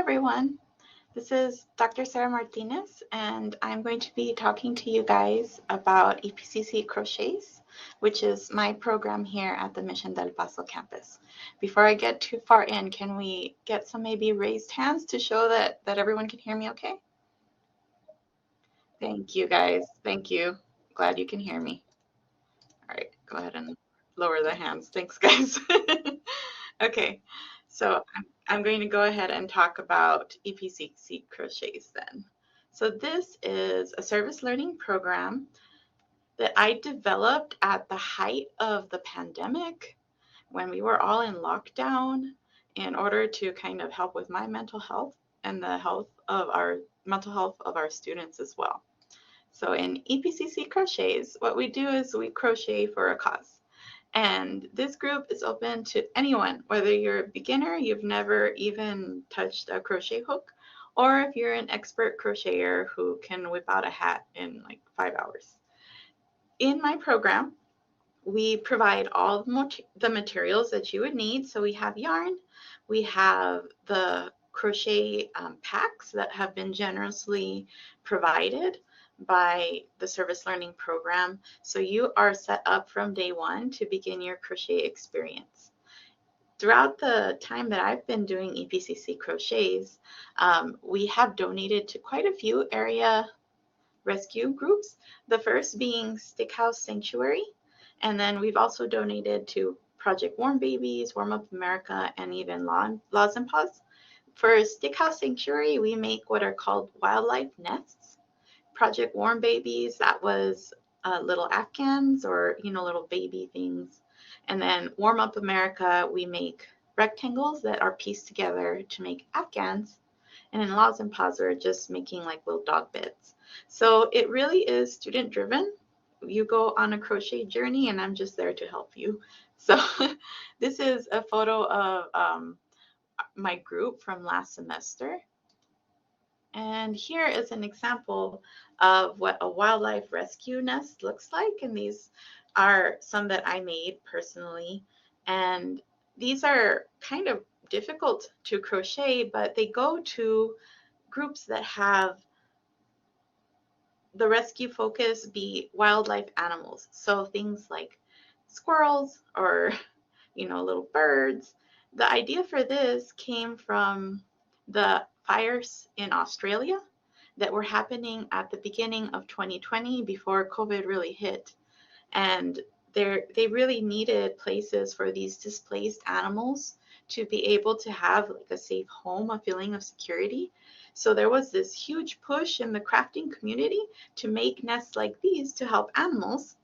everyone. This is Dr. Sarah Martinez, and I'm going to be talking to you guys about EPCC Crochets, which is my program here at the Mission del Paso campus. Before I get too far in, can we get some maybe raised hands to show that everyone can hear me okay? Thank you guys. Thank you. Glad you can hear me. All right, go ahead and lower the hands. Thanks, guys. Okay, so I'm going to go ahead and talk about EPCC Crochets then. So this is a service learning program that I developed at the height of the pandemic when we were all in lockdown in order to kind of help with my mental health and the health of our mental health of our students as well. So in EPCC Crochets, what we do is we crochet for a cause. And this group is open to anyone, whether you're a beginner, you've never even touched a crochet hook, or if you're an expert crocheter who can whip out a hat in like 5 hours. In my program, we provide all the materials that you would need. So we have yarn, we have the crochet packs that have been generously provided by the service learning program. So you are set up from day one to begin your crochet experience. Throughout the time that I've been doing EPCC crochets, we have donated to quite a few area rescue groups, the first being Stickhouse Sanctuary, and then we've also donated to Project Warm Babies, Warm Up America, and even Laws and Paws. For Stickhouse Sanctuary, we make what are called wildlife nests. Project Warm Babies, that was little Afghans or, little baby things. And then Warm Up America, we make rectangles that are pieced together to make Afghans. And in Laws and Paws, we're just making like little dog beds. So it really is student driven. You go on a crochet journey and I'm just there to help you. So this is a photo of my group from last semester. And here is an example of what a wildlife rescue nest looks like. And these are some that I made personally. And these are kind of difficult to crochet, but they go to groups that have the rescue focus be wildlife animals. So things like squirrels or, little birds. The idea for this came from the fires in Australia that were happening at the beginning of 2020 before COVID really hit. And they really needed places for these displaced animals to be able to have like a safe home, a feeling of security. So there was this huge push in the crafting community to make nests like these to help animals.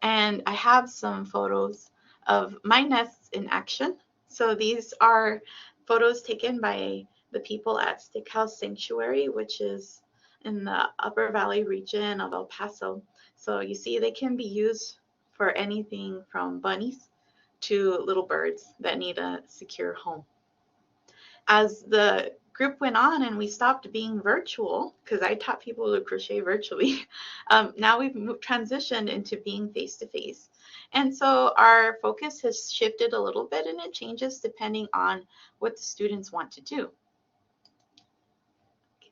And I have some photos of my nests in action. So these are photos taken by the people at Stickhouse Sanctuary, which is in the Upper Valley region of El Paso. So you see they can be used for anything from bunnies to little birds that need a secure home. As the group went on and we stopped being virtual, because I taught people to crochet virtually, now we've transitioned into being face-to-face. And so our focus has shifted a little bit and it changes depending on what the students want to do.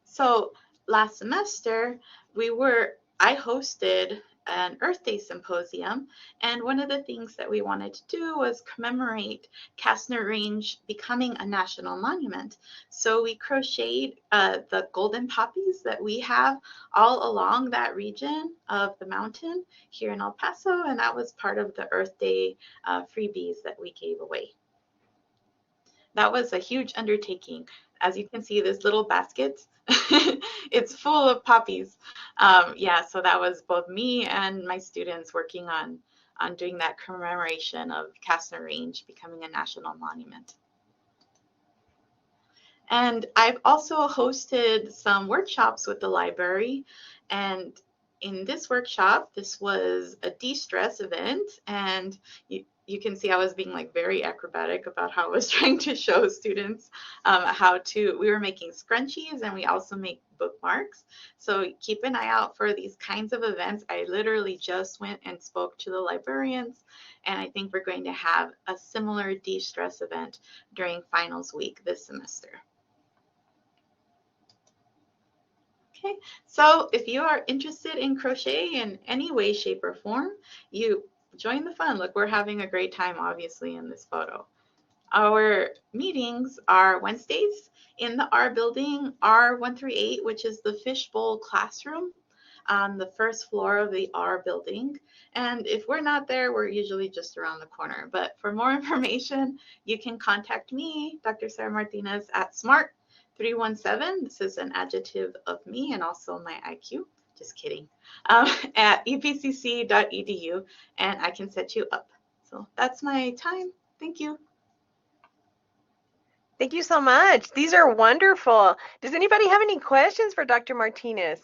So last semester, I hosted an Earth Day symposium, and one of the things that we wanted to do was commemorate Kastner Range becoming a national monument. So we crocheted the golden poppies that we have all along that region of the mountain here in El Paso, and that was part of the Earth Day freebies that we gave away. That was a huge undertaking. As you can see, this little basket, it's full of poppies. So that was both me and my students working on doing that commemoration of Kastner Range becoming a national monument. And I've also hosted some workshops with the library. And in this workshop, this was a de-stress event. And you can see I was being like very acrobatic about how I was trying to show students we were making scrunchies and we also make bookmarks. So keep an eye out for these kinds of events. I literally just went and spoke to the librarians, and I think we're going to have a similar de-stress event during finals week this semester. Okay, so if you are interested in crochet in any way, shape, or form, you join the fun. Look, we're having a great time, obviously, in this photo. Our meetings are Wednesdays in the R building, R138, which is the fishbowl classroom on the first floor of the R building. And if we're not there, we're usually just around the corner. But for more information, you can contact me, Dr. Sarah Martinez, at SMART317. This is an adjective of me and also my IQ. Just kidding. At epcc.edu, and I can set you up. So that's my time. Thank you. Thank you so much. These are wonderful. Does anybody have any questions for Dr. Martinez?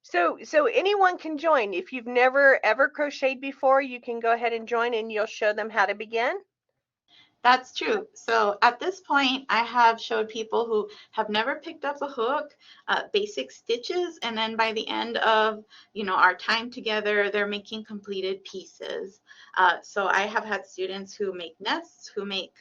So anyone can join. If you've never ever crocheted before, you can go ahead and join and you'll show them how to begin. That's true. So at this point, I have showed people who have never picked up a hook, basic stitches, and then by the end of our time together, they're making completed pieces. So I have had students who make nests, who make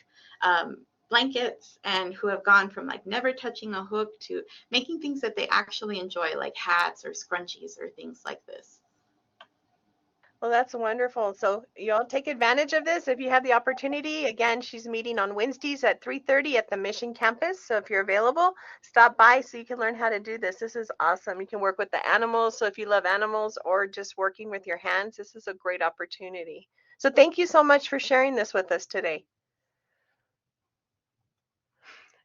blankets, and who have gone from like never touching a hook to making things that they actually enjoy, like hats or scrunchies or things like this. Well, that's wonderful. So y'all take advantage of this if you have the opportunity. Again, she's meeting on Wednesdays at 3:30 at the Mission Campus. So if you're available, stop by so you can learn how to do this. This is awesome. You can work with the animals. So if you love animals or just working with your hands, this is a great opportunity. So thank you so much for sharing this with us today.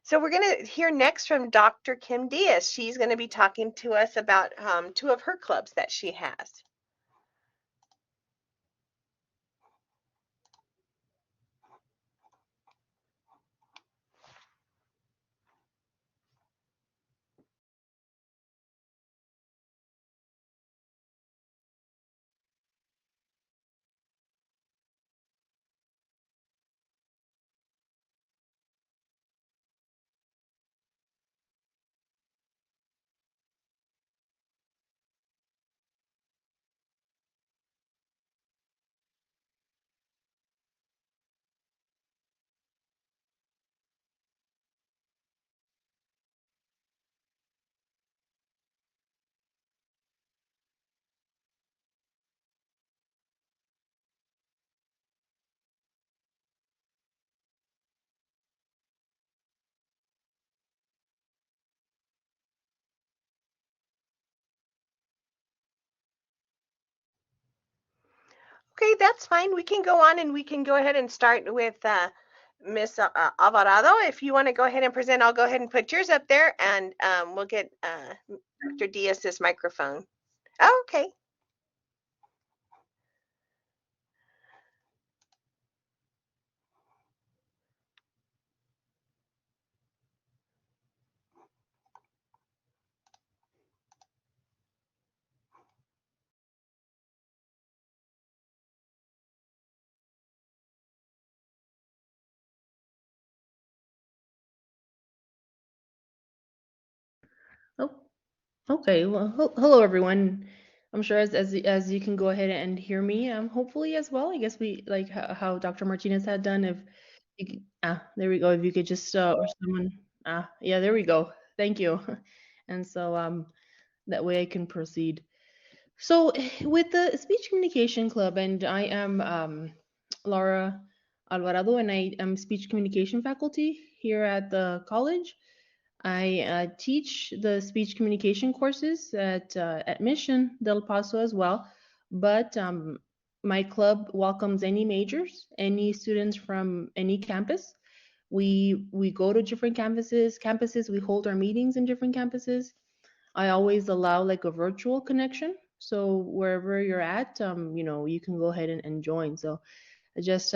So we're going to hear next from Dr. Kim Diaz. She's going to be talking to us about two of her clubs that she has. Okay, that's fine. We can go on and we can go ahead and start with Miss Alvarado. If you want to go ahead and present, I'll go ahead and put yours up there and we'll get Dr. Diaz's microphone. Oh, okay. Oh, okay. Well, hello everyone. I'm sure as you can go ahead and hear me, hopefully as well. I guess we like how Dr. Martinez had done. If you could, there we go. If you could just or someone, yeah, there we go. Thank you. And so that way I can proceed. So with the speech communication club, and I am Laura Alvarado, and I am speech communication faculty here at the college. I teach the speech communication courses at Mission Del Paso as well, but my club welcomes any majors, any students from any campus. We go to different campuses. We hold our meetings in different campuses. I always allow like a virtual connection, so wherever you're at, you can go ahead and join. So I just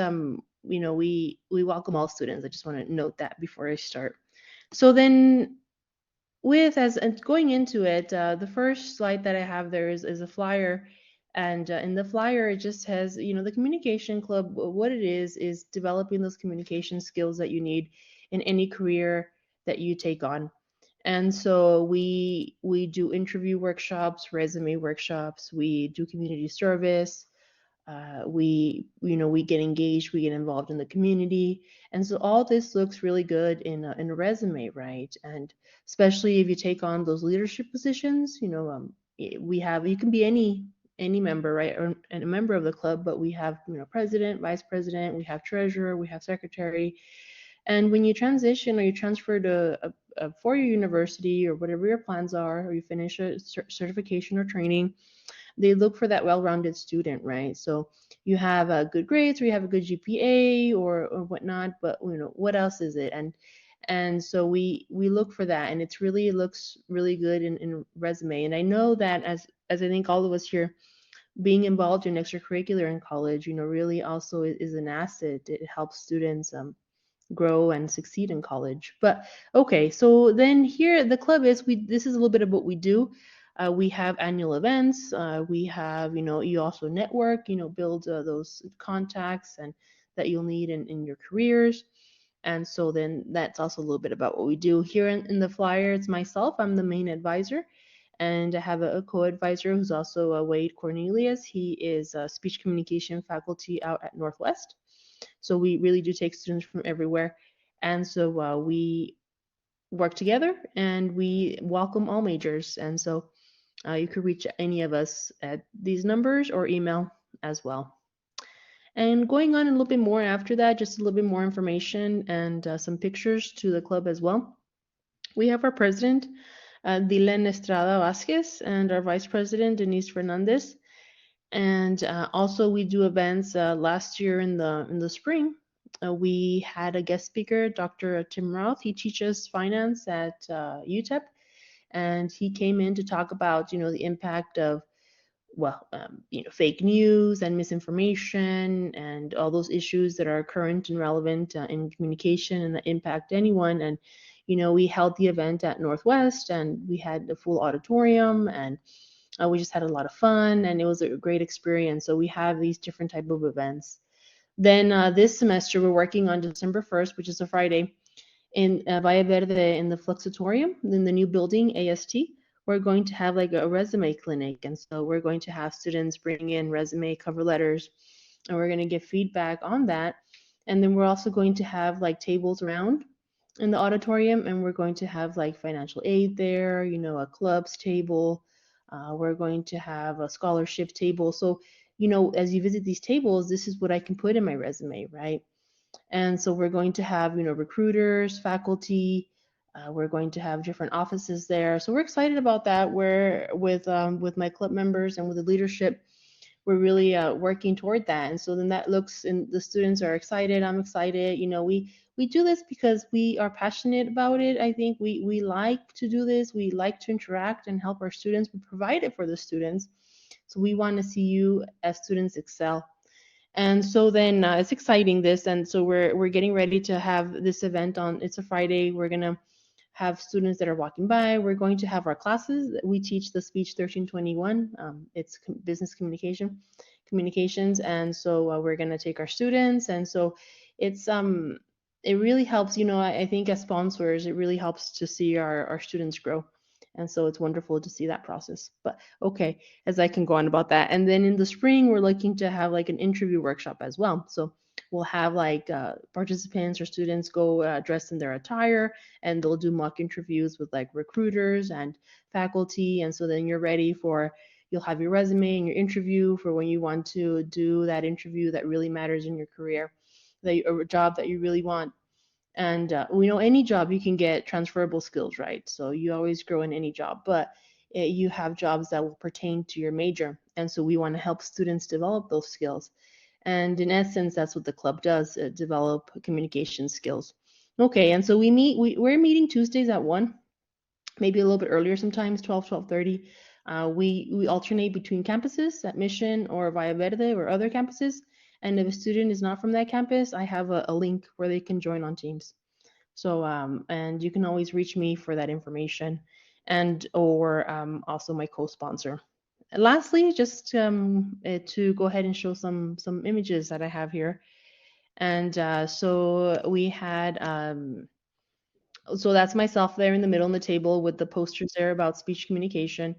we welcome all students. I just want to note that before I start. So then with as and going into it, the first slide that I have there is a flyer, and in the flyer it just has the communication club. What it is developing those communication skills that you need in any career that you take on. And so we do interview workshops, resume workshops, we do community service, We get engaged, we get involved in the community, and so all this looks really good in a resume, right? And especially if you take on those leadership positions, we have you can be any member, right, or and a member of the club, but we have president, vice president, we have treasurer, we have secretary, and when you transition or you transfer to a four-year university or whatever your plans are, or you finish a certification or training, they look for that well-rounded student, right? So you have good grades or you have a good GPA or whatnot, but what else is it? And so we look for that, and it looks really good in resume. And I know that as I think all of us here, being involved in extracurricular in college, really also is an asset. It helps students grow and succeed in college. But okay, so then here the club is we this is a little bit of what we do. We have annual events. We have you also network, build those contacts and that you'll need in your careers. And so then that's also a little bit about what we do here in the flyer. It's myself. I'm the main advisor, and I have a co-advisor who's also Wade Cornelius. He is a speech communication faculty out at Northwest. So we really do take students from everywhere. And so we work together and we welcome all majors. And so you could reach any of us at these numbers or email as well. And going on a little bit more after that, just a little bit more information and some pictures to the club as well. We have our president, Dylan Estrada Vasquez, and our vice president, Denise Fernandez. And also we do events. Last year in the spring, we had a guest speaker, Dr. Tim Roth. He teaches finance at UTEP, and he came in to talk about the impact of fake news and misinformation and all those issues that are current and relevant in communication and that impact anyone. And we held the event at Northwest, and we had the full auditorium, and we just had a lot of fun, and it was a great experience. So we have these different type of events. Then this semester we're working on December 1st, which is a Friday, in Valle Verde in the Fluxatorium, in the new building, AST. We're going to have like a resume clinic, and so we're going to have students bring in resume cover letters, and we're going to give feedback on that. And then we're also going to have like tables around in the auditorium, and we're going to have like financial aid there, a clubs table. We're going to have a scholarship table. So, as you visit these tables, this is what I can put in my resume, right? And so we're going to have, recruiters, faculty. We're going to have different offices there. So we're excited about that. We're with my club members and with the leadership, we're really working toward that. And so then that looks, and the students are excited. I'm excited. We do this because we are passionate about it. I think we like to do this. We like to interact and help our students. We provide it for the students. So we want to see you as students excel. And so then it's exciting this, and so we're getting ready to have this event on. It's a Friday. We're gonna have students that are walking by. We're going to have our classes. We teach the speech 1321. It's business communications, and so we're gonna take our students, and so it's it really helps. I think as sponsors, it really helps to see our students grow. And so it's wonderful to see that process. But okay, as I can go on about that. And then in the spring, we're looking to have like an interview workshop as well. So we'll have like participants or students go dressed in their attire, and they'll do mock interviews with like recruiters and faculty. And so then you're ready for, you'll have your resume and your interview for when you want to do that interview that really matters in your career, a job that you really want. And we know any job you can get transferable skills, right? So you always grow in any job, but you have jobs that will pertain to your major. And so we want to help students develop those skills. And in essence, that's what the club does, develop communication skills. Okay, and so we're meeting Tuesdays at 1, maybe a little bit earlier sometimes, 12:30. We alternate between campuses at Mission or Valle Verde or other campuses. And if a student is not from that campus, I have a link where they can join on Teams. So, and you can always reach me for that information, and or also my co-sponsor. Lastly, just to go ahead and show some images that I have here. And so we had so that's myself there in the middle on the table with the posters there about speech communication.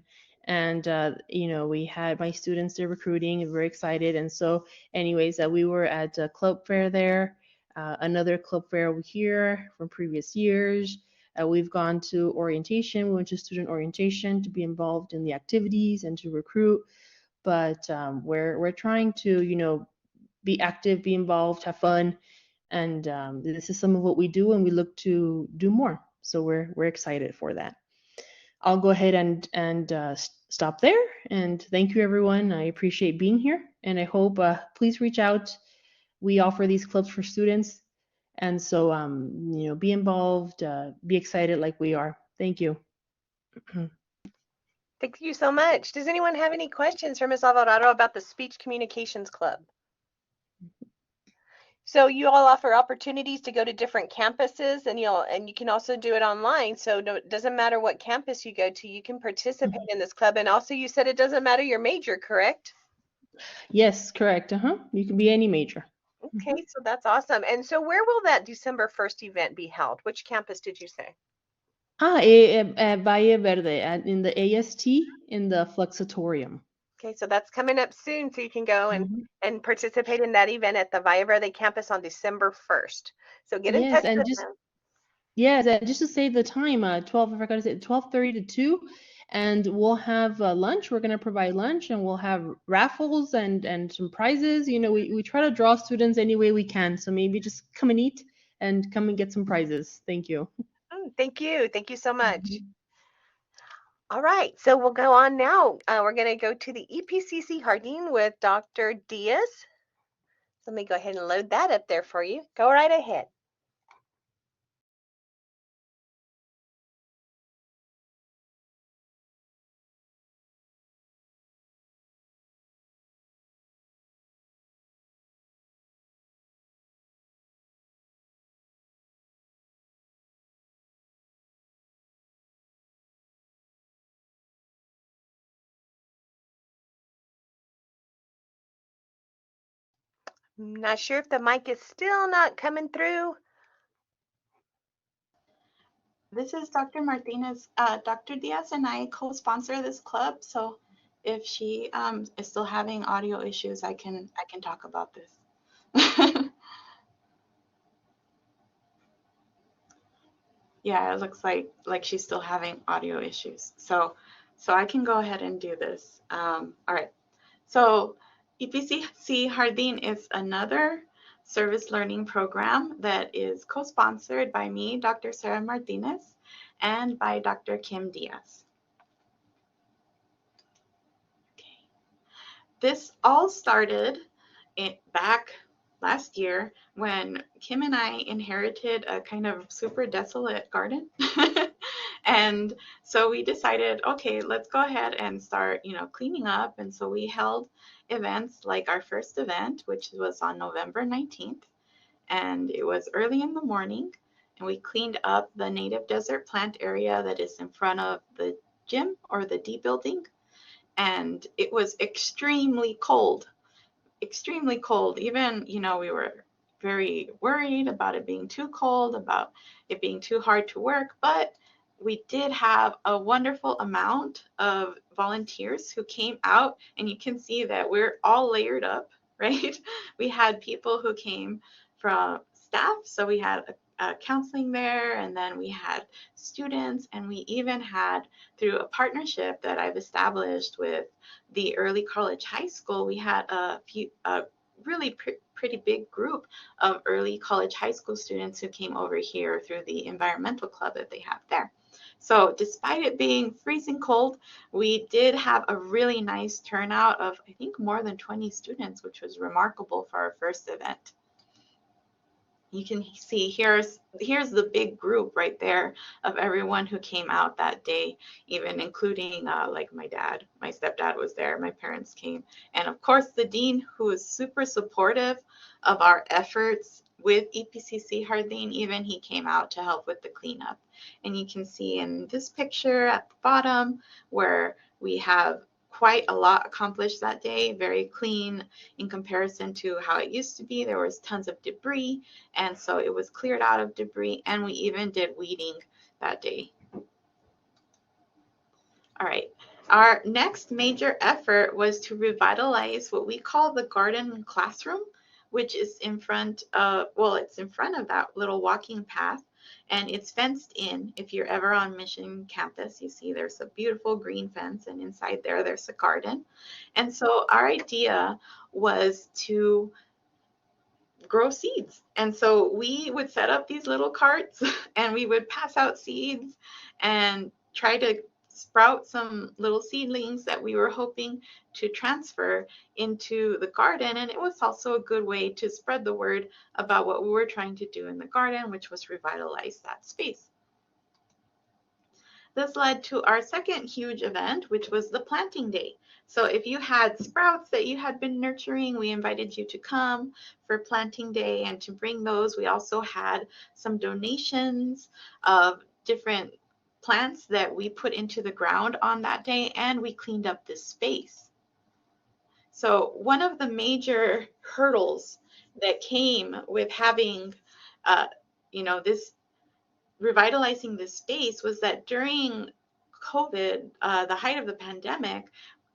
And you know, we had my students there recruiting and very excited. And so anyways, we were at a club fair there, another club fair over here from previous years. We've gone to orientation. We went to student orientation to be involved in the activities and to recruit. But we're trying to, you know, be active, be involved, have fun, and this is some of what we do, and we look to do more. So we're excited for that. I'll go ahead and stop there. And thank you, everyone. I appreciate being here, and I hope please reach out. We offer these clubs for students, and so you know, be involved, be excited like we are. Thank you. Thank you so much. Does anyone have any questions for Ms. Alvarado about the Speech Communications Club? So you all offer opportunities to go to different campuses, and you can also do it online. So it doesn't matter what campus you go to, you can participate in this club. And also, you said it doesn't matter your major, correct? Yes, correct. You can be any major. Okay, so that's awesome. And so where will that December 1st event be held? Which campus did you say? Valle Verde, in the AST, in the Flexitorium. Okay, so that's coming up soon, so you can go Mhm. and participate in that event at the Valle Verde campus on December 1st. So get in Yes, touch and with just them. yes, and just to save the time, 12, I forgot to say, 12:30 to 2, and we'll have lunch. We're gonna provide lunch, and we'll have raffles and some prizes. You know, we try to draw students any way we can, so maybe just come and eat and come and get some prizes. Thank you. Thank you. Thank you so much. Mhm. All right, so we'll go on now. We're going to go to the EPCC Hardin with Dr. Diaz. So let me go ahead and load that up there for you. Go right ahead. I'm not sure if the mic is still not coming through. This is Dr. Martinez. Dr. Diaz and I co-sponsor this club, so if she is still having audio issues, I can talk about this. Yeah, it looks like she's still having audio issues. So I can go ahead and do this. All right. So EPCC Hardin is another service learning program that is co-sponsored by me, Dr. Sarah Martinez, and by Dr. Kim Diaz. Okay. This all started back last year when Kim and I inherited a kind of super desolate garden. And so we decided, okay, let's go ahead and start, cleaning up. And so we held events like our first event, which was on November 19th. And it was early in the morning. And we cleaned up the native desert plant area that is in front of the gym or the D building. And it was extremely cold, extremely cold. Even, we were very worried about it being too cold, about it being too hard to work, but we did have a wonderful amount of volunteers who came out, and you can see that we're all layered up, right? We had people who came from staff, so we had a counseling there, and then we had students, and we even had, through a partnership that I've established with the early college high school, we had a really pretty big group of early college high school students who came over here through the environmental club that they have there. So despite it being freezing cold, we did have a really nice turnout of, I think, more than 20 students, which was remarkable for our first event. You can see here's the big group right there of everyone who came out that day, even including like my dad. My stepdad was there, my parents came, and of course the dean, who was super supportive of our efforts with EPCC Hardin. Even he came out to help with the cleanup. And you can see in this picture at the bottom where we have quite a lot accomplished that day, very clean in comparison to how it used to be. There was tons of debris, and so it was cleared out of debris, and we even did weeding that day. All right, Our next major effort was to revitalize what we call the garden classroom, which is in front of, well, it's in front of that little walking path, and it's fenced in. If you're ever on Mission Campus, you see there's a beautiful green fence, and inside there, there's a garden. And so our idea was to grow seeds. And so we would set up these little carts and we would pass out seeds and try to sprout some little seedlings that we were hoping to transfer into the garden. And it was also a good way to spread the word about what we were trying to do in the garden, which was revitalize that space. This led to our second huge event, which was the planting day. So if you had sprouts that you had been nurturing, we invited you to come for planting day and to bring those. We also had some donations of different plants that we put into the ground on that day, and we cleaned up this space. So one of the major hurdles that came with having, this revitalizing this space was that during COVID, the height of the pandemic,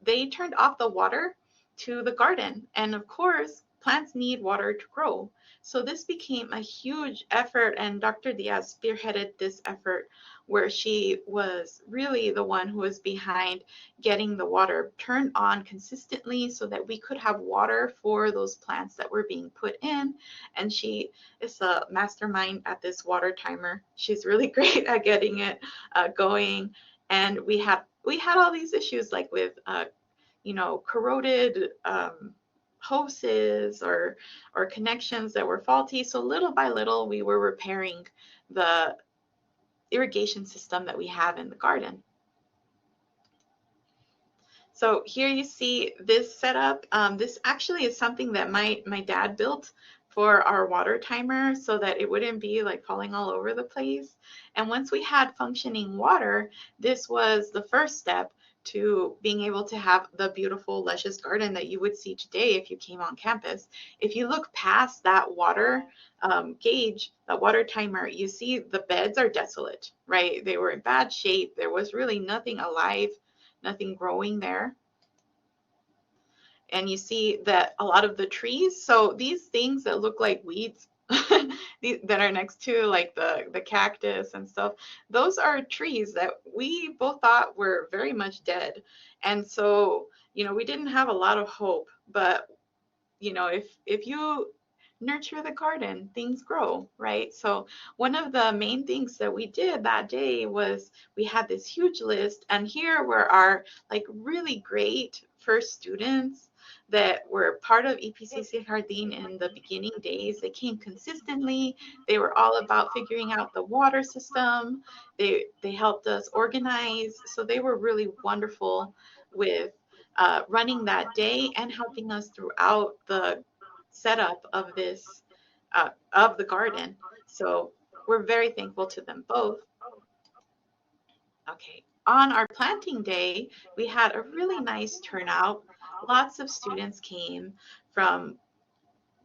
they turned off the water to the garden. And of course, plants need water to grow. So this became a huge effort, and Dr. Diaz spearheaded this effort where she was really the one who was behind getting the water turned on consistently so that we could have water for those plants that were being put in. And she is a mastermind at this water timer. She's really great at getting it going. And we had all these issues like with corroded hoses or connections that were faulty. So little by little, we were repairing the irrigation system that we have in the garden. So here you see this setup. This actually is something that my dad built for our water timer so that it wouldn't be like falling all over the place. And once we had functioning water, this was the first step to being able to have the beautiful luscious garden that you would see today if you came on campus. If you look past that water gauge, that water timer, you see the beds are desolate, right? They were in bad shape. There was really nothing alive, nothing growing there. And you see that a lot of the trees, so these things that look like weeds that are next to like the cactus and stuff, those are trees that we both thought were very much dead. And so, we didn't have a lot of hope, but if you nurture the garden, things grow, right? So one of the main things that we did that day was we had this huge list, and here were our like really great first students that were part of EPCC Jardín in the beginning days. They came consistently. They were all about figuring out the water system. They helped us organize. So they were really wonderful with running that day and helping us throughout the setup of this of the garden. So we're very thankful to them both. Okay, on our planting day, we had a really nice turnout. Lots of students came from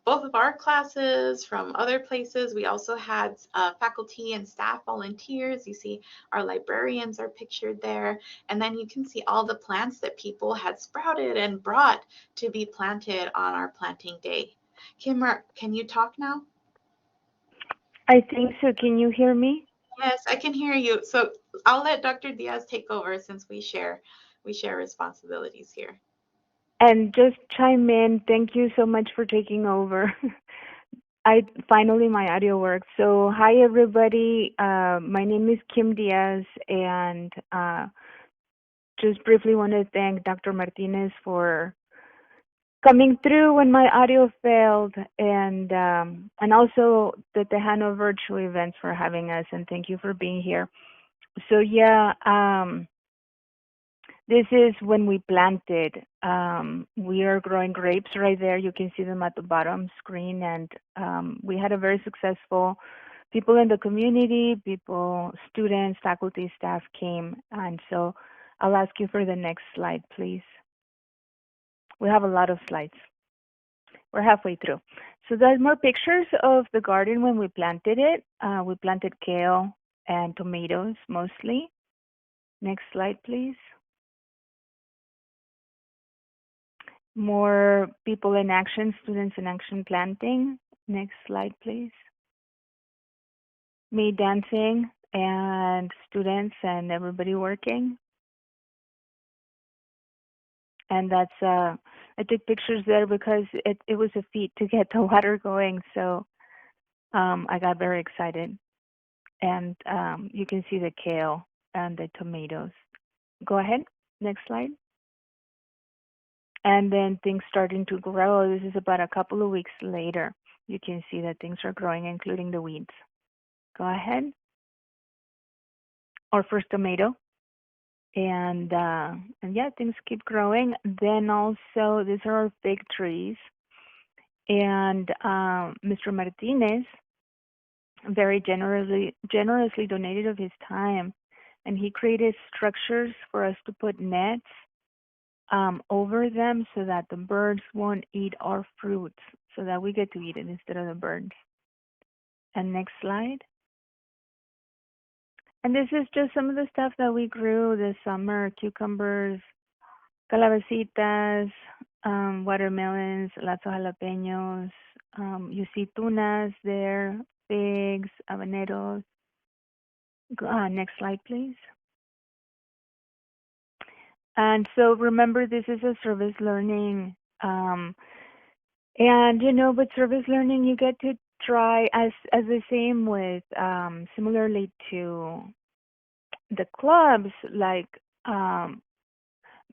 both of our classes, from other places. We also had faculty and staff volunteers. You see our librarians are pictured there. And then you can see all the plants that people had sprouted and brought to be planted on our planting day. Kimmer, can you talk now? I think so. Can you hear me? Yes, I can hear you. So I'll let Dr. Diaz take over since we share responsibilities here. And just chime in. Thank you so much for taking over. Finally my audio works. So hi everybody. My name is Kim Diaz, and just briefly want to thank Dr. Martinez for coming through when my audio failed, and also the Tejano virtual events for having us, and thank you for being here. So yeah, this is when we planted. We are growing grapes right there. You can see them at the bottom screen, and we had a very successful, people in the community, students, faculty, staff came, and so I'll ask you for the next slide, please. We have a lot of slides. We're halfway through. So there's more pictures of the garden when we planted it. We planted kale and tomatoes mostly. Next slide, please. more people in action, students in action planting. Next slide, please. Me dancing and students and everybody working. And that's I took pictures there because it was a feat to get the water going. So I got very excited. And you can see the kale and the tomatoes. Go ahead, next slide. And then things starting to grow. This is about a couple of weeks later. You can see that things are growing, including the weeds. Go ahead. Our first tomato. And yeah, things keep growing. Then also, these are our fig trees. And Mr. Martinez very generously donated of his time, and he created structures for us to put nets over them so that the birds won't eat our fruits, so that we get to eat it instead of the birds. And next slide. And this is just some of the stuff that we grew this summer: cucumbers, calabacitas, watermelons, lots of jalapenos. You see tunas there, figs, habaneros. Next slide, please. And so remember, this is a service learning. And with service learning, you get to try as the same with similarly to the clubs, like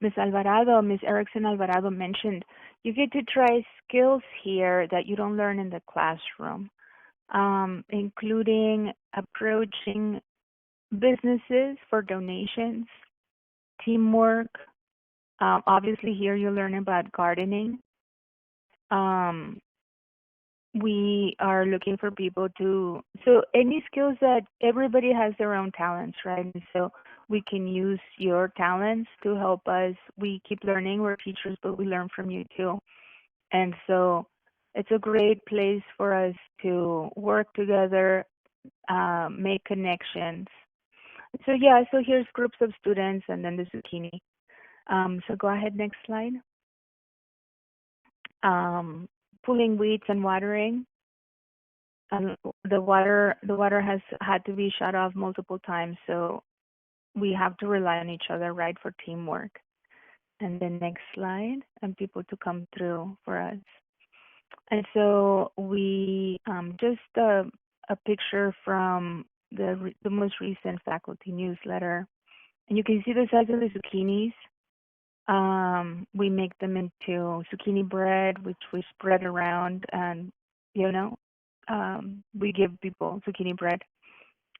Miss Erickson Alvarado mentioned. You get to try skills here that you don't learn in the classroom, including approaching businesses for donations, teamwork. Obviously, here you learn about gardening. We are looking for people so any skills that everybody has their own talents, right? And so we can use your talents to help us. We keep learning. We're teachers, but we learn from you too. And so it's a great place for us to work together, make connections. So yeah, so here's groups of students and then the zucchini. So go ahead, next slide. Pulling weeds and watering. The water has had to be shut off multiple times, so we have to rely on each other, right, for teamwork. And the next slide, and people to come through for us. And so we just a picture from the most recent faculty newsletter, and you can see the size of the zucchinis. We make them into zucchini bread, which we spread around, and we give people zucchini bread.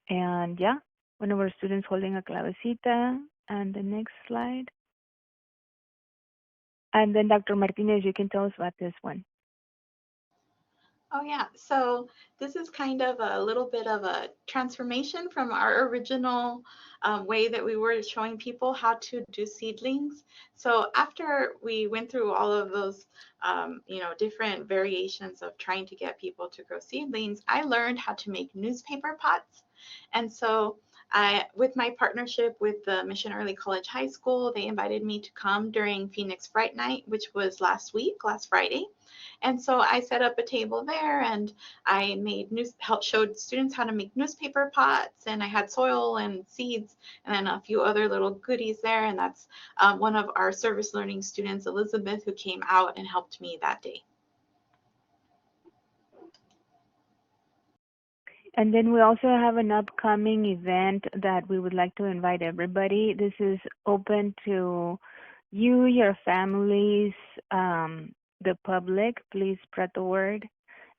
And yeah, one of our students holding a clavecita. And the next slide. And then Dr. Martinez, you can tell us about this one. Oh yeah, so this is kind of a little bit of a transformation from our original way that we were showing people how to do seedlings. So after we went through all of those, different variations of trying to get people to grow seedlings, I learned how to make newspaper pots. And so with my partnership with the Mission Early College High School, they invited me to come during Phoenix Bright Night, which was last Friday. And so I set up a table there, and I showed students how to make newspaper pots, and I had soil and seeds and then a few other little goodies there. And that's one of our service learning students, Elizabeth, who came out and helped me that day. And then we also have an upcoming event that we would like to invite everybody. This is open to you, your families, the public. Please spread the word.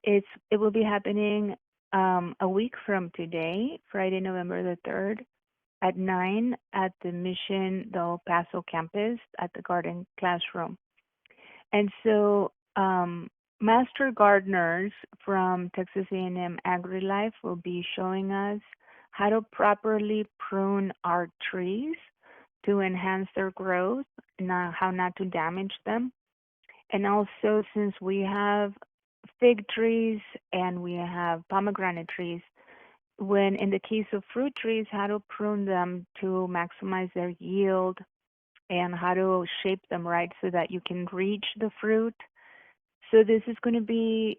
It will be happening a week from today, Friday, November the 3rd, at 9 at the Mission del Paso campus at the Garden Classroom. And so master gardeners from Texas A&M AgriLife will be showing us how to properly prune our trees to enhance their growth, how not to damage them. And also, since we have fig trees and we have pomegranate trees, when in the case of fruit trees, how to prune them to maximize their yield and how to shape them right so that you can reach the fruit. So this is going to be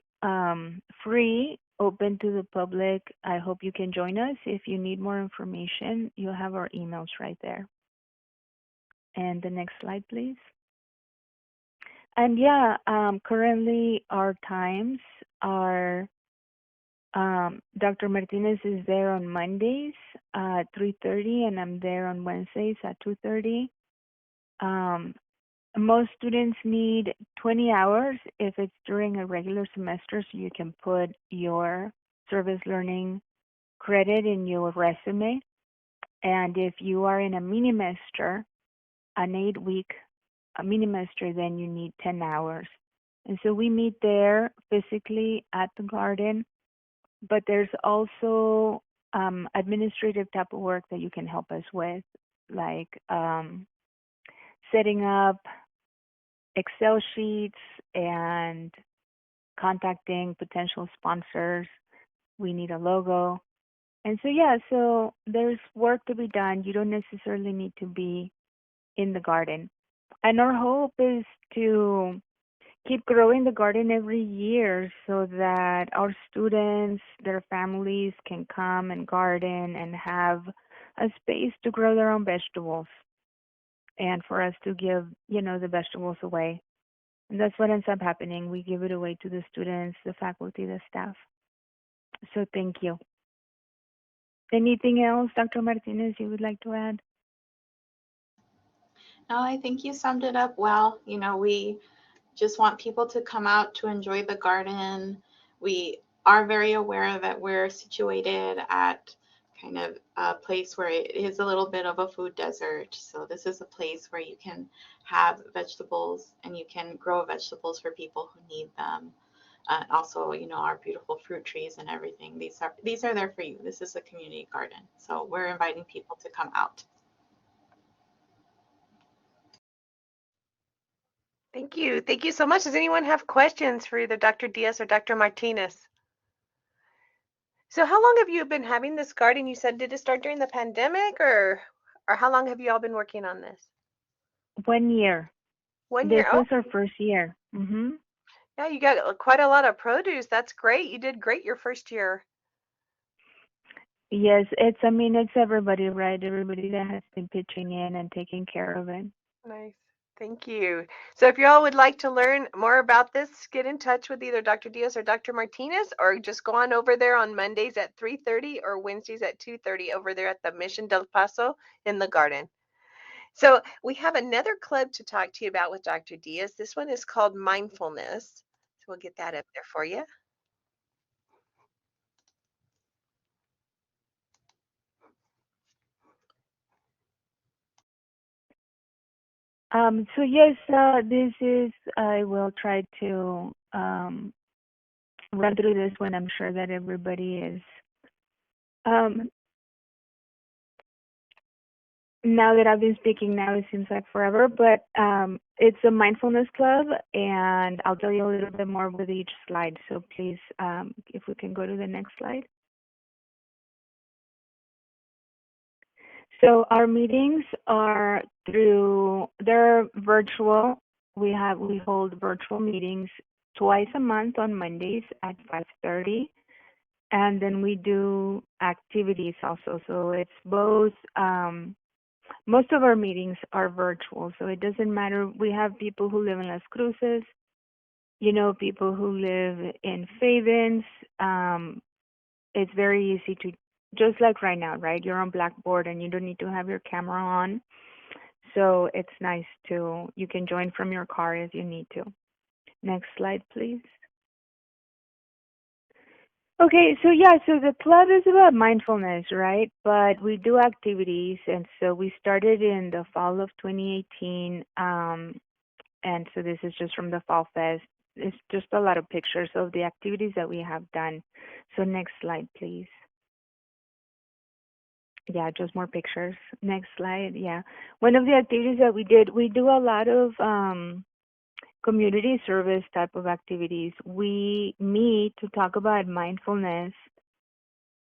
free, open to the public. I hope you can join us. If you need more information, you'll have our emails right there. And the next slide, please. And yeah, currently our times are Dr. Martinez is there on Mondays at 3:30, and I'm there on Wednesdays at 2:30. Um, Most students need 20 hours if it's during a regular semester, so you can put your service learning credit in your resume. And if you are in a mini-master, an 8-week mini-master, then you need 10 hours. And so we meet there physically at the garden, but there's also administrative type of work that you can help us with, like setting up Excel sheets and contacting potential sponsors. We need a logo. And so, yeah, so there's work to be done. You don't necessarily need to be in the garden. And our hope is to keep growing the garden every year so that our students, their families can come and garden and have a space to grow their own vegetables and for us to give, the vegetables away. And that's what ends up happening. We give it away to the students, the faculty, the staff. So thank you. Anything else, Dr. Martinez, you would like to add? No, I think you summed it up well. We just want people to come out to enjoy the garden. We are very aware that we're situated at kind of a place where it is a little bit of a food desert. So this is a place where you can have vegetables and you can grow vegetables for people who need them. Also, our beautiful fruit trees and everything. These are there for you. This is a community garden. So we're inviting people to come out. Thank you. Thank you so much. Does anyone have questions for either Dr. Diaz or Dr. Martinez? So how long have you been having this garden? You said, did it start during the pandemic or how long have you all been working on this? 1 year. 1 This year. Oh, is our first year. yeah, you got quite a lot of produce. That's great. You did great your first year. Yes, it's everybody, right? Everybody that has been pitching in and taking care of it. Nice. Thank you. So if you all would like to learn more about this, get in touch with either Dr. Diaz or Dr. Martinez, or just go on over there on Mondays at 3:30 or Wednesdays at 2:30 over there at the Mission del Paso in the garden. So we have another club to talk to you about with Dr. Diaz. This one is called Mindfulness. So we'll get that up there for you. So yes, this is, I will try to run through this when I'm sure that everybody is. Um, Now that I've been speaking now, it seems like forever, but it's a mindfulness club, and I'll tell you a little bit more with each slide. So please, if we can go to the next slide. So our meetings are they're virtual. We hold virtual meetings twice a month on Mondays at 5:30, and then we do activities also. So it's both. Most of our meetings are virtual, so it doesn't matter. We have people who live in Las Cruces, people who live in Favens. It's very easy to, just like right now, right? You're on Blackboard and you don't need to have your camera on. So it's nice you can join from your car if you need to. Next slide, please. Okay, so yeah, so the club is about mindfulness, right? But we do activities, and so we started in the fall of 2018, and so this is just from the Fall Fest. It's just a lot of pictures of the activities that we have done. So next slide, please. Yeah, just more pictures. Next slide, yeah. One of the activities that we did, we do a lot of community service type of activities. We meet to talk about mindfulness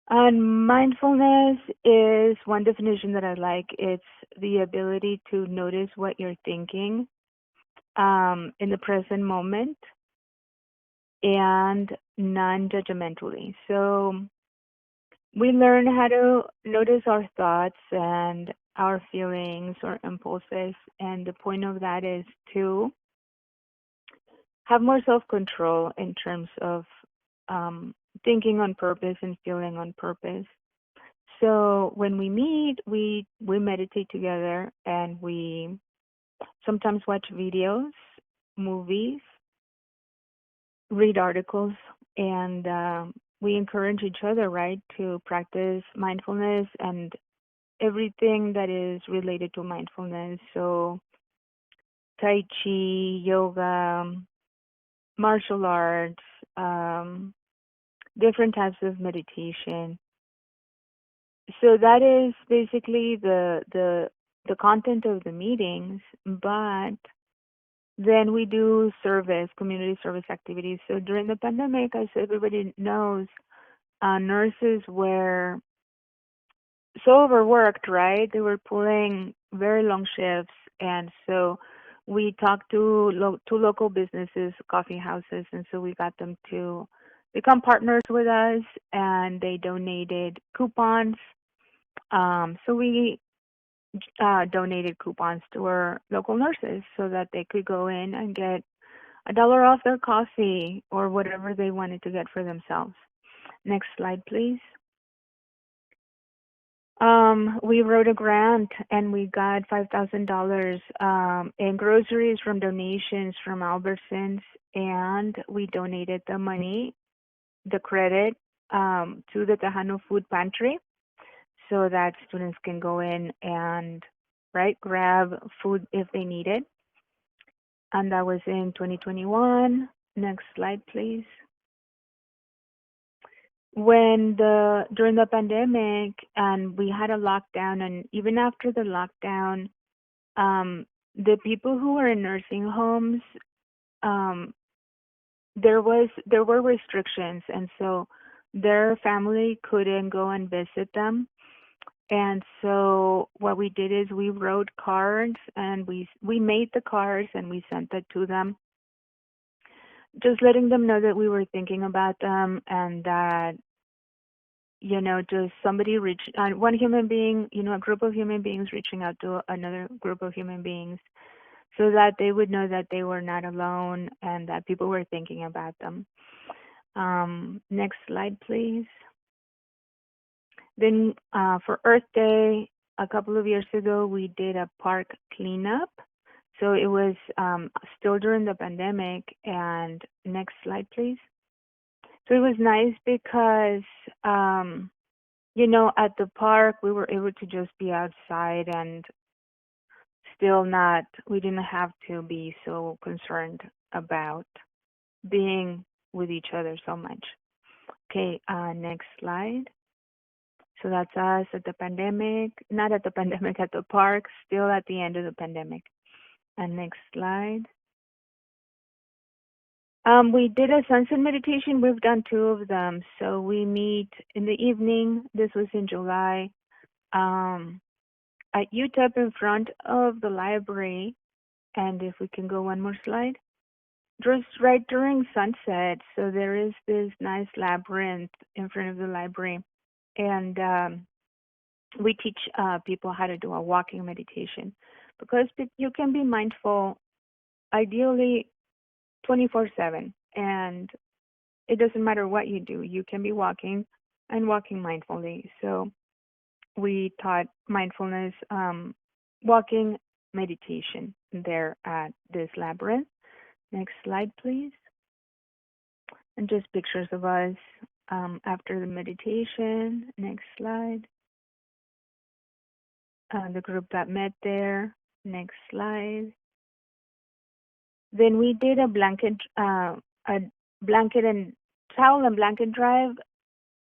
And mindfulness is one definition that I like. It's the ability to notice what you're thinking in the present moment and non-judgmentally. So we learn how to notice our thoughts and our feelings or impulses, and the point of that is to have more self-control in terms of um, thinking on purpose and feeling on purpose. So when we meet, we meditate together, and we sometimes watch videos, movies, read articles, and we encourage each other, right, to practice mindfulness and everything that is related to mindfulness. So Tai Chi, yoga, martial arts, um, different types of meditation. So that is basically the content of the meetings, but then we do service, community service activities. So during the pandemic, as everybody knows, nurses were so overworked, right? They were pulling very long shifts, and so we talked to local businesses, coffee houses, and so we got them to become partners with us, and they donated coupons. So we donated coupons to our local nurses so that they could go in and get $1 off their coffee or whatever they wanted to get for themselves. Next slide, please. We wrote a grant and we got $5,000 in groceries from donations from Albertsons, and we donated the money, the credit, to the Tejano Food Pantry so that students can go in and grab food if they need it. And that was in 2021. Next slide, please. During the pandemic and we had a lockdown, and even after the lockdown, the people who were in nursing homes, um, there were restrictions, and so their family couldn't go and visit them. And so what we did is we wrote cards, and we made the cards and we sent it to them, just letting them know that we were thinking about them, and that just somebody one human being, a group of human beings reaching out to another group of human beings so that they would know that they were not alone and that people were thinking about them. Next slide, please. Then for Earth Day, a couple of years ago, we did a park cleanup. So it was still during the pandemic. And next slide, please. So it was nice because at the park, we were able to just be outside and we didn't have to be so concerned about being with each other so much. Okay, next slide. So that's us at the pandemic, not at the pandemic, at the park, still at the end of the pandemic. And next slide. We did a sunset meditation. We've done 2 of them. So we meet in the evening. This was in July. At UTEP in front of the library, and if we can go one more slide, just right during sunset. So there is this nice labyrinth in front of the library, and we teach people how to do a walking meditation, because you can be mindful ideally 24/7, and it doesn't matter what you do. You can be walking and walking mindfully. So we taught mindfulness walking meditation there at this labyrinth. Next slide, please. And just pictures of us after the meditation. Next slide. The group that met there. Next slide. Then we did a blanket and towel and blanket drive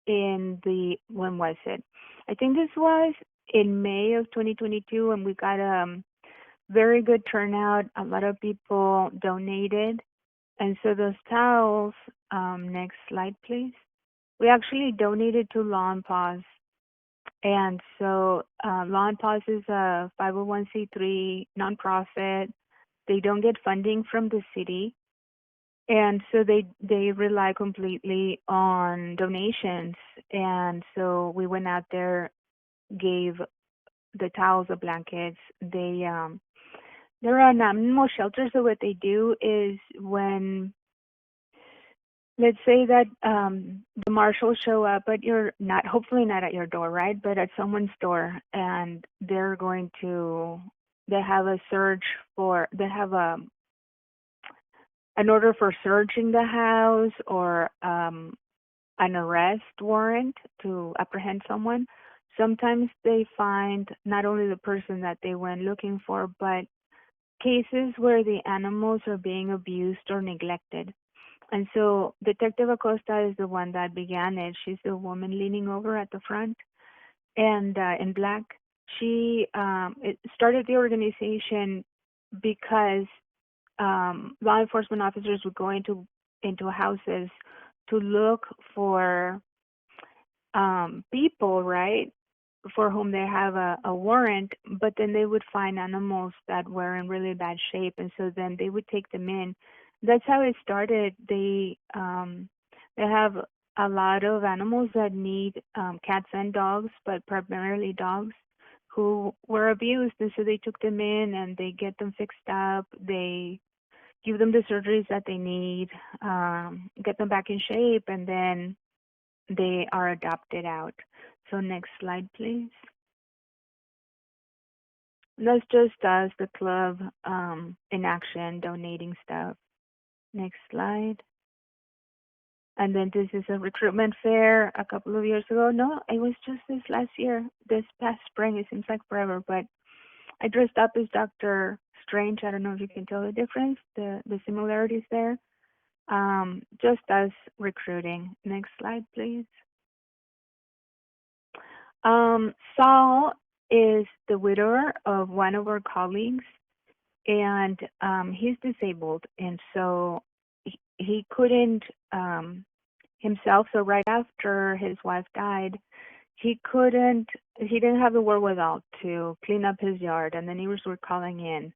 when was it? I think this was in May of 2022, and we got a very good turnout. A lot of people donated. And so those towels, next slide, please. We actually donated to Law and Pause. And so Law and Pause is a 501c3 nonprofit. They don't get funding from the city. And so they rely completely on donations. And so we went out there, gave the towels, the blankets. They're an animal shelter. So what they do is when, let's say that the marshals show up at your, not hopefully not at your door, right, but at someone's door, and they're going to, they have a search for, they have an order for searching the house or an arrest warrant to apprehend someone. Sometimes they find not only the person that they went looking for, but cases where the animals are being abused or neglected. And so Detective Acosta is the one that began it. She's the woman leaning over at the front, and in black. She it started the organization because law enforcement officers would go into houses to look for people, right, for whom they have a warrant, but then they would find animals that were in really bad shape, and so then they would take them in. That's how it started. They have a lot of animals that need cats and dogs, but primarily dogs who were abused, and so they took them in and they get them fixed up. They give them the surgeries that they need, get them back in shape, and then they are adopted out. So next slide, please. That's just us, the club, in action, donating stuff. Next slide. And then this is a recruitment fair a couple of years ago. No, it was just this last year, this past spring. It seems like forever, but I dressed up as Dr. Strange. I don't know if you can tell the difference, the similarities there. Just us recruiting. Next slide, please. Saul is the widower of one of our colleagues, and he's disabled, and so he couldn't himself. So right after his wife died, he didn't have the wherewithal to clean up his yard, and the neighbors were calling in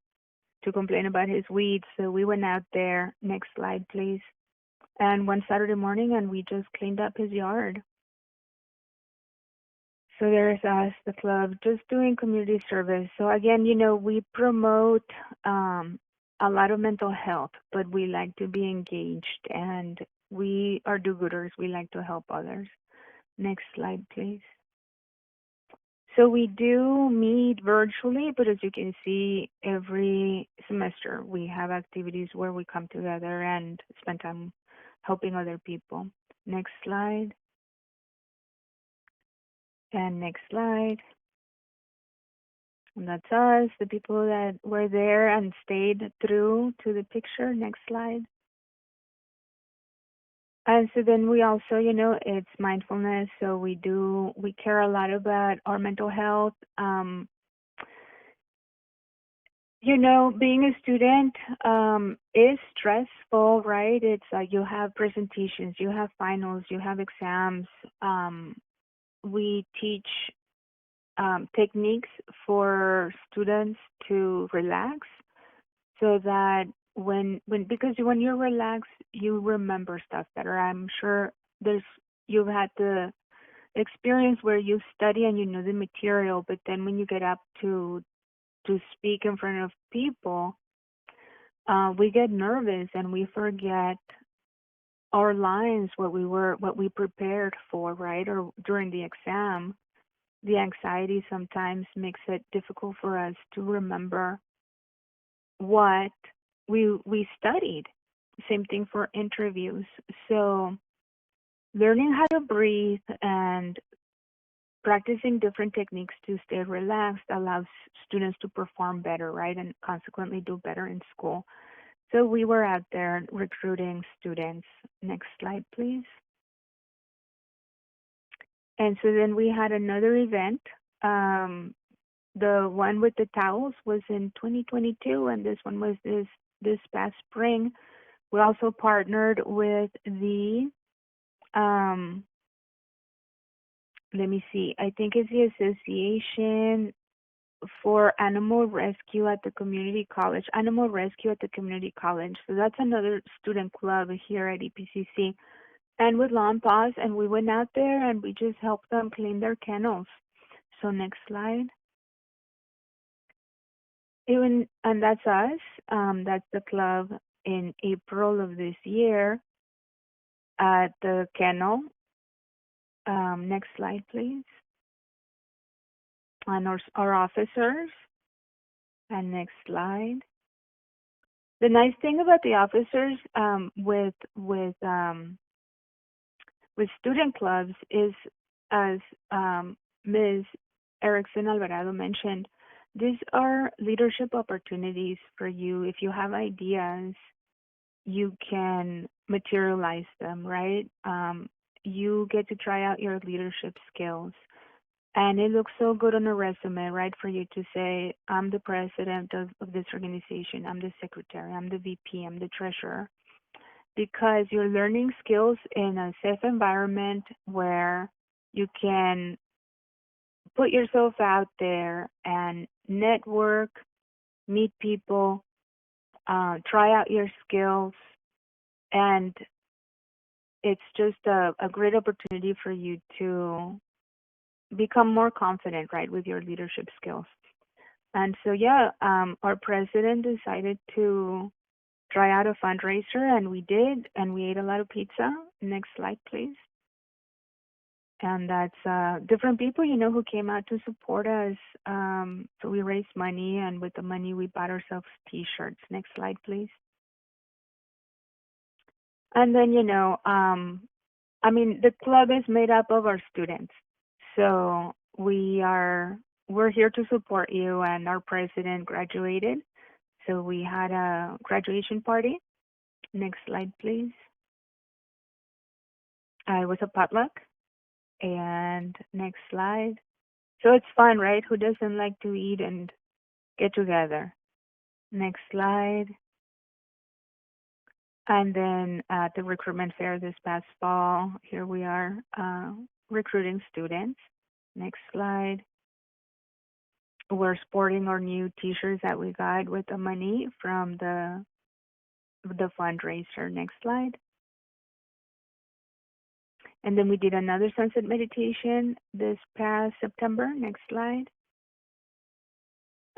to complain about his weeds. So we went out there. Next slide, please. And one Saturday morning, and we just cleaned up his yard. So there's us, the club, just doing community service. So again, we promote a lot of mental health, but we like to be engaged, and we are do-gooders. We like to help others. Next slide, please. So we do meet virtually, but as you can see, every semester we have activities where we come together and spend time helping other people. Next slide. And next slide. And that's us, the people that were there and stayed through to the picture. Next slide. And so then we also, it's mindfulness. So we care a lot about our mental health. Being a student is stressful, right? It's like you have presentations, you have finals, you have exams. We teach techniques for students to relax, so that because when you're relaxed, you remember stuff better. I'm sure you've had the experience where you study and you know the material, but then when you get up to speak in front of people, we get nervous and we forget our lines, what we prepared for, right? Or during the exam, the anxiety sometimes makes it difficult for us to remember what we studied. Same thing for interviews. So learning how to breathe and practicing different techniques to stay relaxed allows students to perform better, right? And consequently do better in school. So we were out there recruiting students. Next slide, please. And so then we had another event. The one with the towels was in 2022, and this one was this past spring. We also partnered with the let me see. I think it's the Association for Animal Rescue at the Community College. Animal Rescue at the Community College. So that's another student club here at EPCC. And with Lawn Paws, and we went out there and we just helped them clean their kennels. So next slide. And that's us. That's the club in April of this year at the kennel. Next slide, please. And our officers. And next slide. The nice thing about the officers with student clubs is, as Ms. Erickson Alvarado mentioned, these are leadership opportunities for you. If you have ideas, you can materialize them, right? You get to try out your leadership skills. And it looks so good on a resume, right? For you to say, I'm the president of this organization, I'm the secretary, I'm the VP, I'm the treasurer. Because you're learning skills in a safe environment where you can put yourself out there and network, meet people, try out your skills, and it's just a great opportunity for you to become more confident, right, with your leadership skills. And so, yeah, our president decided to try out a fundraiser, and we did, and we ate a lot of pizza. Next slide, please. And that's different people, who came out to support us. So we raised money, and with the money, we bought ourselves T-shirts. Next slide, please. And then, the club is made up of our students. So we're here to support you, and our president graduated. So we had a graduation party. Next slide, please. It was a potluck. And next slide. So it's fun, right? Who doesn't like to eat and get together? Next slide. And then at the recruitment fair this past fall, here we are recruiting students. Next slide. We're sporting our new T-shirts that we got with the money from the fundraiser. Next slide. And then we did another sunset meditation this past September. Next slide.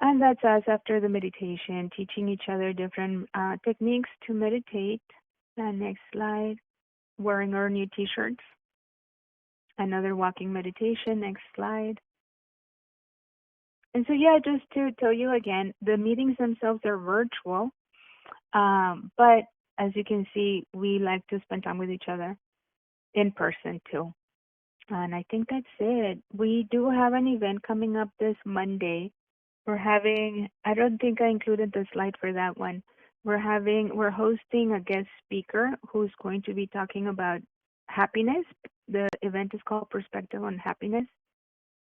And that's us after the meditation, teaching each other different techniques to meditate. And next slide, wearing our new T-shirts. Another walking meditation. Next slide. And so, yeah, just to tell you again, the meetings themselves are virtual. But as you can see, we like to spend time with each other in person too. And I think that's it. We do have an event coming up this Monday. I don't think I included the slide for that one. We're hosting a guest speaker who's going to be talking about happiness. The event is called Perspective on Happiness.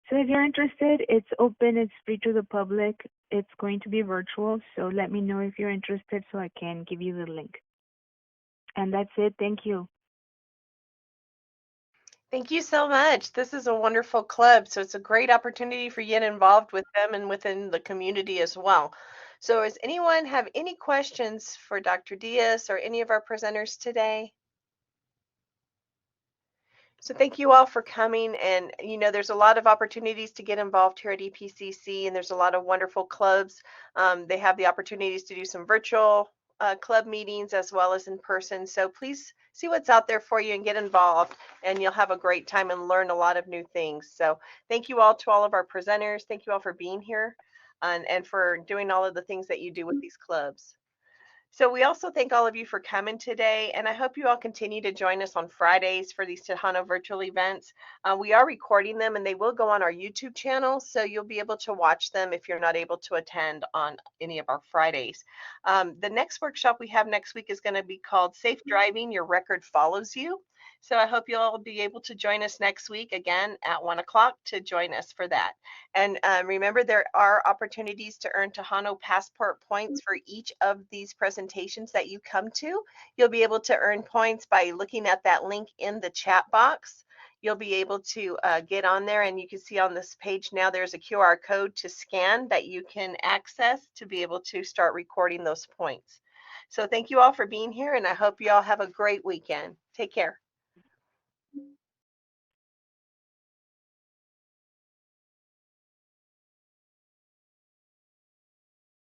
So if you're interested, it's open, it's free to the public. It's going to be virtual. So let me know if you're interested so I can give you the link. And that's it. Thank you. Thank you so much. This is a wonderful club, so it's a great opportunity for you to get involved with them and within the community as well. So does anyone have any questions for Dr. Diaz or any of our presenters today? So thank you all for coming, and there's a lot of opportunities to get involved here at EPCC, and there's a lot of wonderful clubs. They have the opportunities to do some virtual club meetings as well as in person. So please see what's out there for you and get involved, and you'll have a great time and learn a lot of new things. So thank you all to all of our presenters. Thank you all for being here and for doing all of the things that you do with these clubs. So we also thank all of you for coming today, and I hope you all continue to join us on Fridays for these Tejano virtual events. We are recording them, and they will go on our YouTube channel, so you'll be able to watch them if you're not able to attend on any of our Fridays. The next workshop we have next week is going to be called Safe Driving, Your Record Follows You. So I hope you'll all be able to join us next week again at 1 o'clock to join us for that. And remember, there are opportunities to earn Tejano passport points for each of these presentations that you come to. You'll be able to earn points by looking at that link in the chat box. you'll be able to get on there, and you can see on this page now there's a QR code to scan that you can access to be able to start recording those points. So thank you all for being here, and I hope you all have a great weekend. Take care.